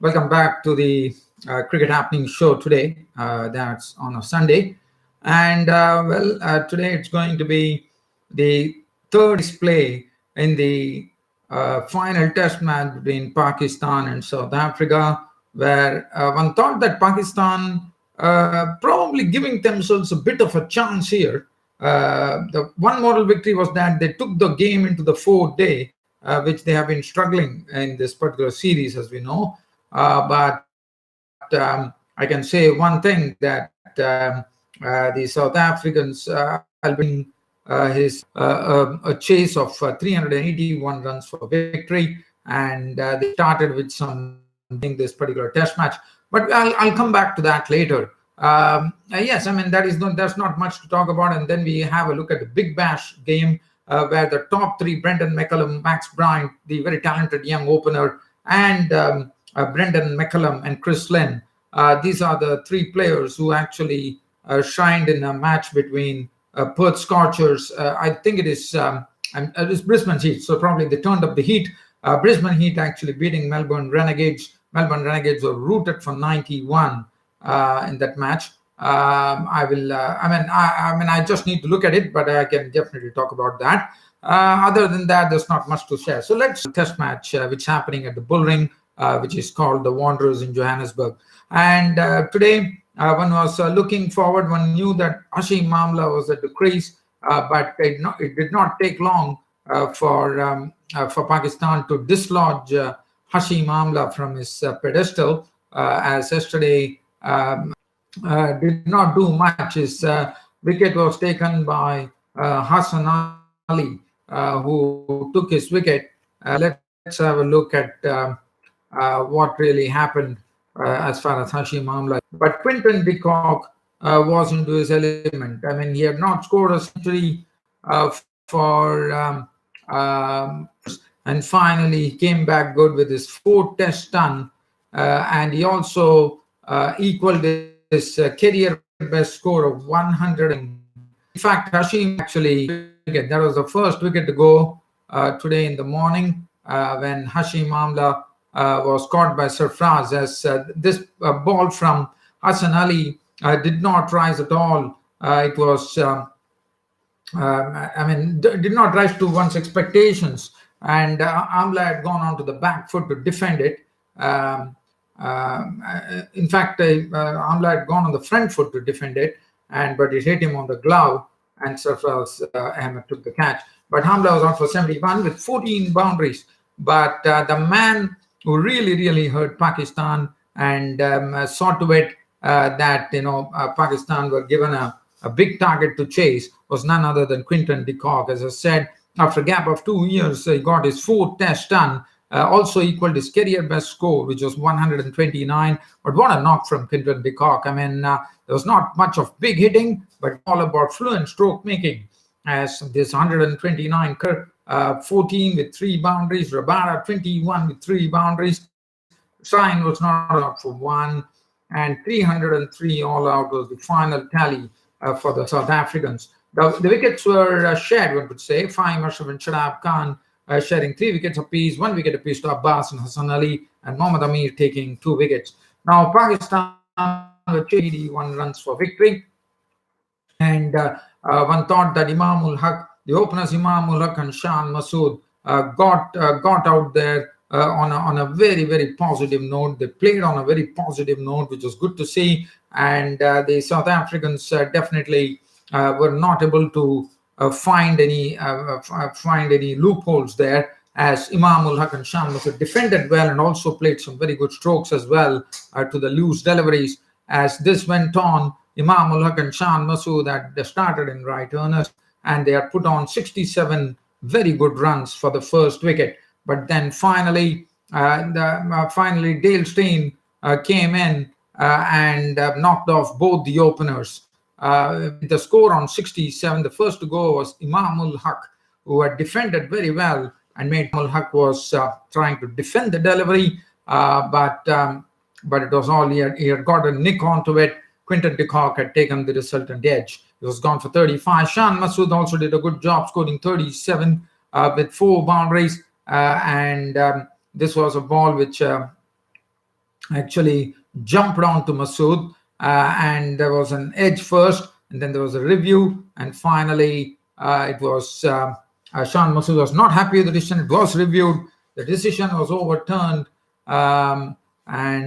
Welcome back to the Cricket Happening show today. That's on a Sunday. And today it's going to be the third display in the final test match between Pakistan and South Africa, where one thought that Pakistan probably giving themselves a bit of a chance here. The one moral victory was that they took the game into the fourth day, which they have been struggling in this particular series, as we know. But I can say one thing that the South Africans been a chase of 381 runs for victory, and they started with some being this particular test match. But I'll come back to that later. Yes, I mean there's not much to talk about, and then we have a look at the Big Bash game where the top three, Brendan McCullum, Max Bryant, the very talented young opener, and Brendan McCullum and Chris Lynn. These are the three players who actually shined in a match between Perth Scorchers. I think it is Brisbane Heat, so probably they turned up the heat. Brisbane Heat actually beating Melbourne Renegades. Melbourne Renegades were rooted for 91 in that match. I just need to look at it, but I can definitely talk about that. Other than that, there's not much to share. So let's test match, which is happening at the Bullring, which is called the Wanderers in Johannesburg. And today, one was looking forward. One knew that Hashim Amla was at the crease, but it did not take long for Pakistan to dislodge Hashim Amla from his pedestal, as yesterday did not do much. His wicket was taken by Hassan Ali, who took his wicket. Let's have a look at what really happened as far as Hashim Amla. But Quinton de Kock was into his element. I mean, he had not scored a century and finally he came back good with his fourth test ton, and he also equaled his career best score of 100. In fact, Hashim actually, that was the first wicket to go today in the morning when Hashim Amla was caught by Sarfraz, as this ball from Hassan Ali did not rise at all. It was, did not rise to one's expectations. And Amla had gone onto the back foot to defend it. In fact, Amla had gone on the front foot to defend it, but it hit him on the glove, and Sarfraz Ahmed took the catch. But Amla was out for 71 with 14 boundaries. But the man who really hurt Pakistan and saw to it that Pakistan were given a big target to chase was none other than Quinton de Kock. As I said, after a gap of 2 years, he got his fourth test done. Also equaled his career best score, which was 129. But what a knock from Quinton de Kock. I mean, there was not much of big hitting, but all about fluent stroke making. As this 129, 14 with 3 boundaries, Rabada 21 with 3 boundaries. Shine was not out for 1, and 303 all out was the final tally for the South Africans. The wickets were shared, one could say. Fahim Ashraf and Shadab Khan sharing 3 wickets apiece, 1 wicket apiece to Abbas and Hassan Ali, and Mohammad Amir taking 2 wickets. Now, Pakistan with 81 runs for victory. And one thought that Imam ul Haq, the openers Imam ul Haq and Shan Masood, got out there on a very positive note. They played on a very positive note, which was good to see. And the South Africans definitely were not able to find any loopholes there, as Imam ul Haq and Shan Masood defended well and also played some very good strokes as well to the loose deliveries. As this went on, Imam ul Haq and Shan Masood had started in right earnest, and they had put on 67 very good runs for the first wicket. But then finally Dale Steyn came in and knocked off both the openers. The score on 67, the first to go was Imam ul Haq, who had defended very well, and Imam ul Haq was trying to defend the delivery, but it was all he had got a nick onto it. Quinton de Kock had taken the resultant edge. He was gone for 35. Shan Masood also did a good job, scoring 37 with 4 boundaries. And this was a ball which actually jumped onto Masood, and there was an edge first, and then there was a review, and finally it was Shan Masood was not happy with the decision. It was reviewed, the decision was overturned, and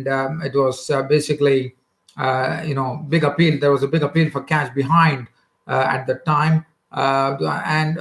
it was basically big appeal. There was a big appeal for catch behind at the time, and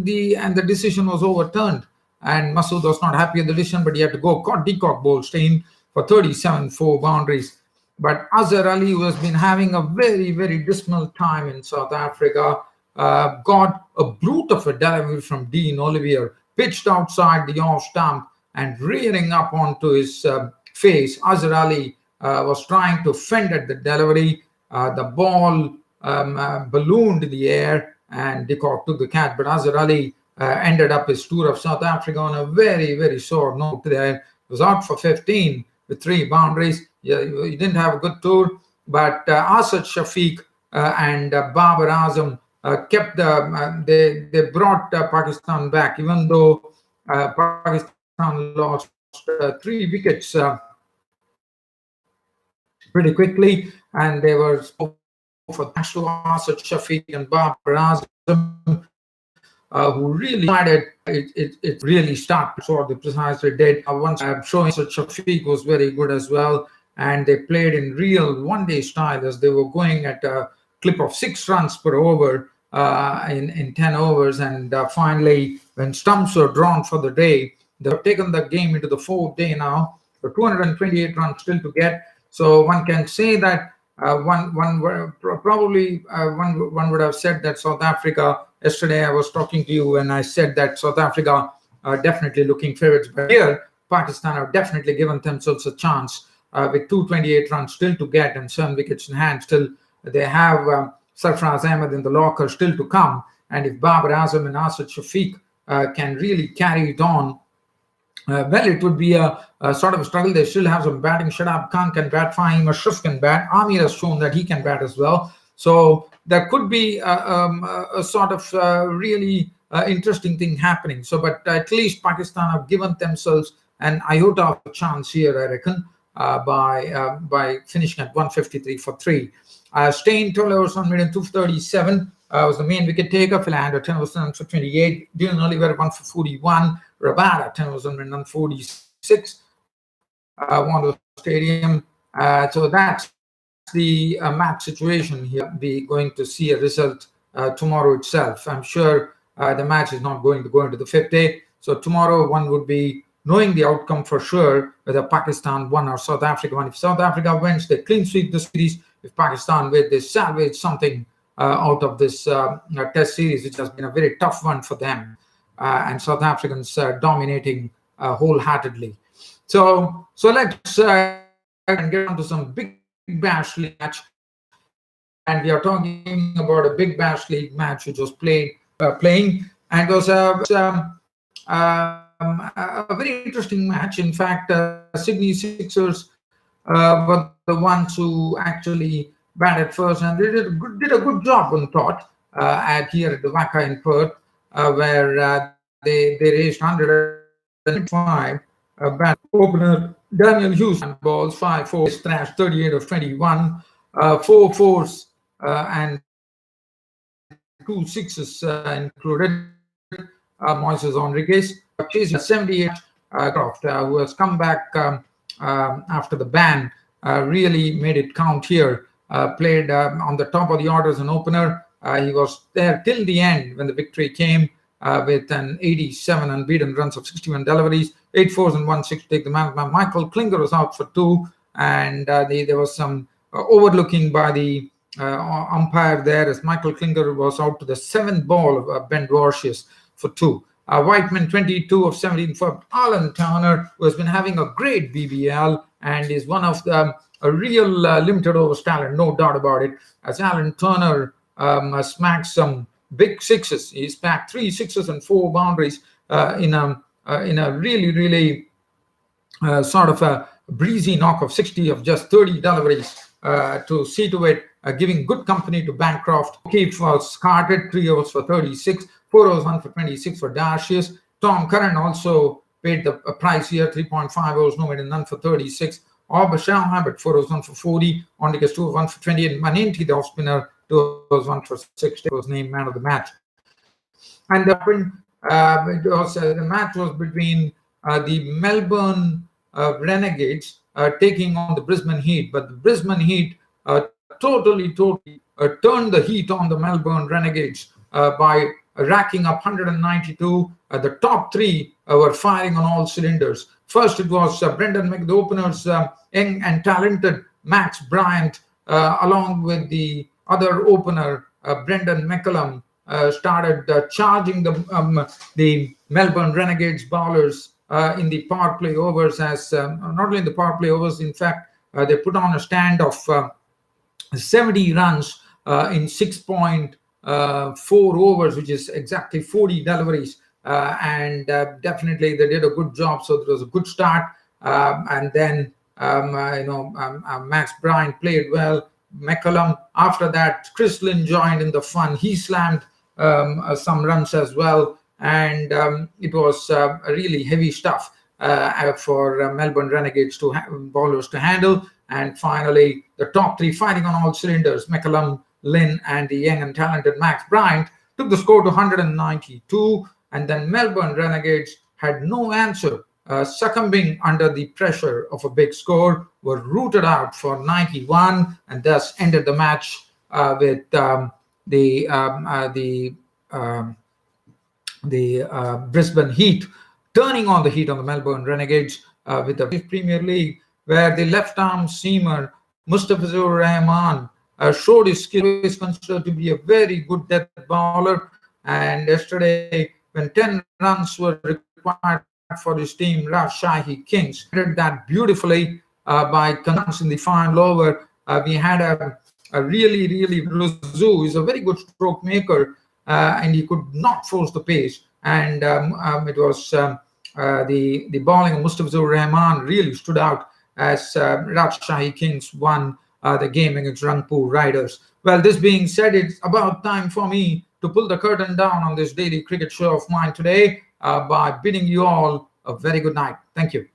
the decision was overturned. And Masood was not happy with the decision, but he had to go decock Bolstein for 37 4 boundaries. But Azhar Ali, who has been having a very, very dismal time in South Africa, got a brute of a delivery from Dean Olivier, pitched outside the off stump and rearing up onto his face. Azhar Ali was trying to fend at the delivery. The ball ballooned in the air, and De Kock took the catch. But Azhar Ali ended up his tour of South Africa on a very, very sore note there. He was out for 15 with 3 boundaries. Yeah, he didn't have a good tour, but Asad Shafiq and Babar Azam kept they brought Pakistan back, even though Pakistan lost 3 wickets pretty quickly, and they were for thanks to Asad Shafiq and Babar Azam, who really decided it really started. So they precisely did. Once showing Asad Shafiq was very good as well, and they played in real one-day style as they were going at a clip of 6 runs per over in 10 overs. And finally, when stumps were drawn for the day, they've taken the game into the 4th day now. So 228 runs still to get. So one can say that one would have said that South Africa. Yesterday I was talking to you and I said that South Africa are definitely looking favorites, but here Pakistan have definitely given themselves a chance with 228 runs still to get and 7 wickets in hand. Still, they have Sarfraz Ahmed in the locker still to come, and if Babar Azam and Asad Shafiq can really carry it on, well, it would be a sort of a struggle. They still have some batting. Shadab Khan can bat, Fahim Ashraf can bat. Amir has shown that he can bat as well. So there could be a sort of really interesting thing happening. So, but at least Pakistan have given themselves an iota of a chance here, I reckon, by finishing at 153 for 3. Steyn 12 overs on mid and 237 was the main wicket taker. Philander 10 overs on for 28. Dylan Oliver 1 for 41. Rabada 10 overs on mid and 46. Won the stadium. So that's the match situation here. We're going to see a result tomorrow itself. I'm sure the match is not going to go into the 5th day. So tomorrow one would be knowing the outcome for sure, whether Pakistan won or South Africa won. If South Africa wins, they clean sweep the series. If Pakistan wins, they salvage something out of this test series, which has been a very tough one for them. And South Africans dominating wholeheartedly. So let's get on to some big bash league match. And we are talking about a big bash league match which was playing, and it was a very interesting match. In fact, Sydney Sixers were the ones who actually batted first, and they did a good job on thought here at the Wacker in Perth, where they raised 105. Bat opener Daniel Hughes balls 5-4, thrashed 38 of 21, 4 fours and 2 sixes included. Moises Enriquez chasing 78. Croft, who has come back after the ban, really made it count here. Played on the top of the order as an opener. He was there till the end when the victory came with an 87 unbeaten runs of 61 deliveries, 8 fours and 1 6 to take the man. Michael Klinger was out for 2, and there was some overlooking by the umpire there as Michael Klinger was out to the 7th ball of Ben Dwarshius for 2. Whiteman 22 of 17 for Alan Turner, who has been having a great BBL and is one of the a real limited overs talent, no doubt about it. As Alan Turner smacked some big sixes, he smacked 3 sixes and 4 boundaries in a really sort of a breezy knock of 60 of just 30 deliveries to see to it, giving good company to Bancroft. Keith was carted 3 overs for 36, 4 overs 1 for 26 for Darshius. Tom Curran also paid the price here, 3.5 overs, no made and none for 36. or Bashar Ahmed, 4 overs 1 for 40, Ondikas 2 overs 1 for 20, and Maninti, the off spinner, 2 overs 1 for 60, was named man of the match. And the match was between the Melbourne Renegades taking on the Brisbane Heat, but the Brisbane Heat totally turned the heat on the Melbourne Renegades by racking up 192. The top three were firing on all cylinders. First, it was Brendan the openers, young and talented Max Bryant, along with the other opener, Brendan McCullum, started charging the Melbourne Renegades bowlers in the power play overs. As not only in the power play overs, in fact, they put on a stand of 70 runs in 6.4 overs, which is exactly 40 deliveries. And definitely they did a good job. So it was a good start. And then Max Bryant played well. McCullum, after that, Chris Lynn joined in the fun. He slammed some runs as well. And it was really heavy stuff for Melbourne Renegades bowlers to handle. And finally, the top three fighting on all cylinders, McCullum, Lynn, and the young and talented Max Bryant, took the score to 192. And then Melbourne Renegades had no answer, succumbing under the pressure of a big score, were rooted out for 91, and thus ended the match with the Brisbane Heat turning on the heat on the Melbourne Renegades with the Premier League, where the left-arm seamer Mustafizur Rahman showed his skill. He is considered to be a very good death bowler. And yesterday, when 10 runs were required for his team, Rajshahi Kings did that beautifully by runs in the final over. We had a really Ruzu is a very good stroke maker, and he could not force the pace. And it was the bowling of Mustafizur Rahman really stood out as Rajshahi Kings won the game against Rangpur Riders. Well, this being said, it's about time for me to pull the curtain down on this daily cricket show of mine today by bidding you all a very good night. Thank you.